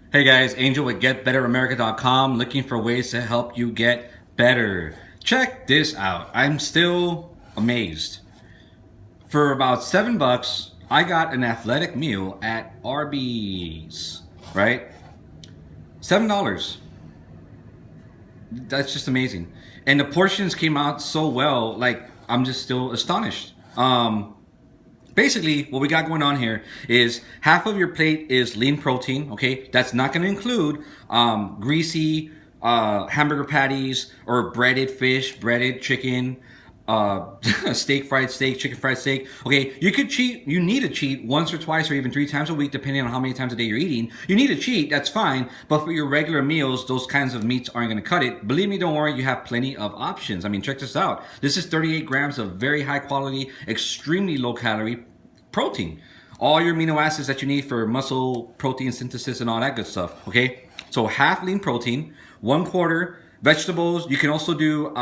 Hey guys, Angel with GetBetterAmerica.com, looking for ways to help you get better. Check this out. I'm still amazed. For about $7, I got an athletic meal at Arby's. Right? $7. That's just amazing. And the portions came out so well, like I'm just still astonished. Basically, what we got going on here is half of your plate is lean protein. Okay, that's not going to include greasy hamburger patties or breaded fish, breaded chicken, fried steak, chicken fried steak. Okay, you could cheat. You need to cheat once or twice or even 3 times a week, depending on how many times a day you're eating. You need to cheat. That's fine. But for your regular meals, those kinds of meats aren't going to cut it. Believe me, don't worry. You have plenty of options. I mean, check this out. This is 38 grams of very high quality, extremely low calorie protein. All your amino acids that you need for muscle protein synthesis and all that good stuff. Okay, so half lean protein, 1/4 vegetables. You can also do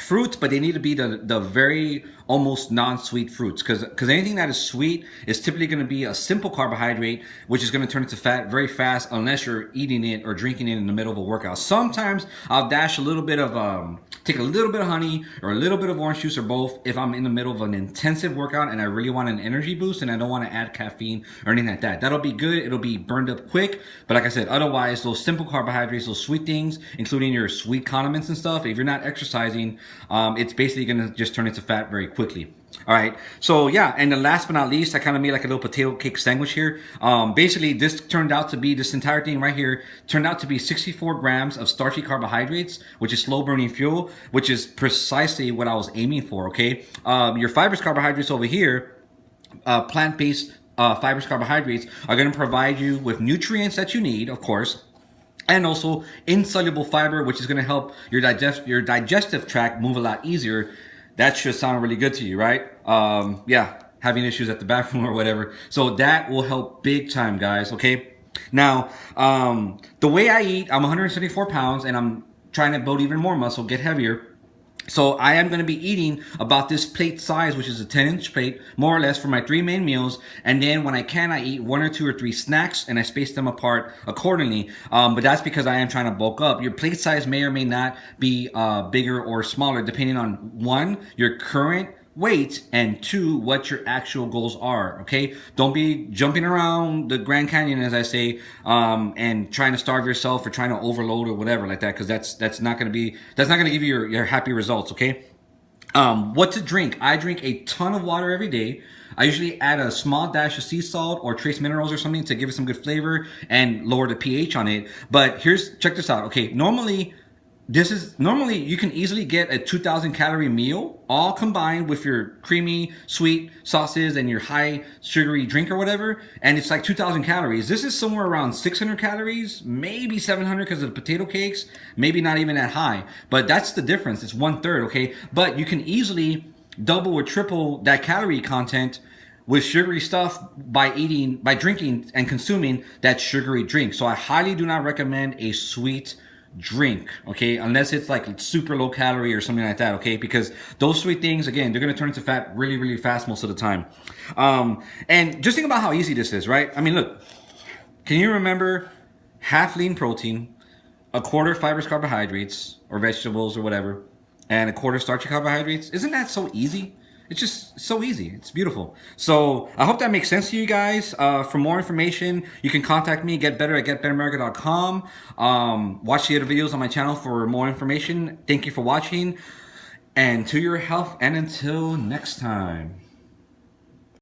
fruits, but they need to be the very almost non-sweet fruits, because anything that is sweet is typically going to be a simple carbohydrate, which is going to turn into fat very fast unless you're eating it or drinking it in the middle of a workout. Sometimes I'll dash a little bit of take a little bit of honey or a little bit of orange juice or both if I'm in the middle of an intensive workout and I really want an energy boost and I don't want to add caffeine or anything like that. That'll be good. It'll be burned up quick. But like I said, otherwise, those simple carbohydrates, those sweet things, including your sweet condiments and stuff, if you're not exercising, it's basically going to just turn into fat very quickly. All right. So yeah, and then last but not least, I kind of made like a little potato cake sandwich here. Basically, this entire thing right here turned out to be 64 grams of starchy carbohydrates, which is slow burning fuel, which is precisely what I was aiming for. Okay. Your fibrous carbohydrates over here, plant-based fibrous carbohydrates, are going to provide you with nutrients that you need, of course, and also insoluble fiber, which is going to help your digestive tract move a lot easier. That should sound really good to you, right? Yeah, having issues at the bathroom or whatever. So that will help big time, guys. Okay. Now, the way I eat, I'm 174 pounds and I'm trying to build even more muscle, get heavier. So I am going to be eating about this plate size, which is a 10-inch plate, more or less, for my 3 main meals. And then when I can, I eat 1 or 2 or 3 snacks, and I space them apart accordingly. But that's because I am trying to bulk up. Your plate size may or may not be bigger or smaller, depending on, 1, your current weight, and 2, what your actual goals are. Okay, don't be jumping around the Grand Canyon, as I say, and trying to starve yourself or trying to overload or whatever like that, because that's not going to give you your happy results. Okay. What to drink? I drink a ton of water every day. I usually add a small dash of sea salt or trace minerals or something to give it some good flavor and lower the pH on it. But check this out. Okay, normally you can easily get a 2,000 calorie meal, all combined with your creamy sweet sauces and your high sugary drink or whatever, and it's like 2,000 calories. This is somewhere around 600 calories, maybe 700 because of the potato cakes, maybe not even that high, but that's the difference. It's 1/3. Okay, but you can easily double or triple that calorie content with sugary stuff by drinking and consuming that sugary drink. So I highly do not recommend a sweet drink, okay, unless it's like super low calorie or something like that, okay, because those sweet things, again, they're going to turn into fat really, really fast most of the time. And just think about how easy this is, right? I mean, look, can you remember half lean protein, 1/4 fibrous carbohydrates or vegetables or whatever, and 1/4 starchy carbohydrates? Isn't that so easy? It's just so easy. It's beautiful. So I hope that makes sense to you guys. For more information, you can contact me, getbetter@getbetteramerica.com. Watch the other videos on my channel for more information. Thank you for watching, and to your health, and until next time.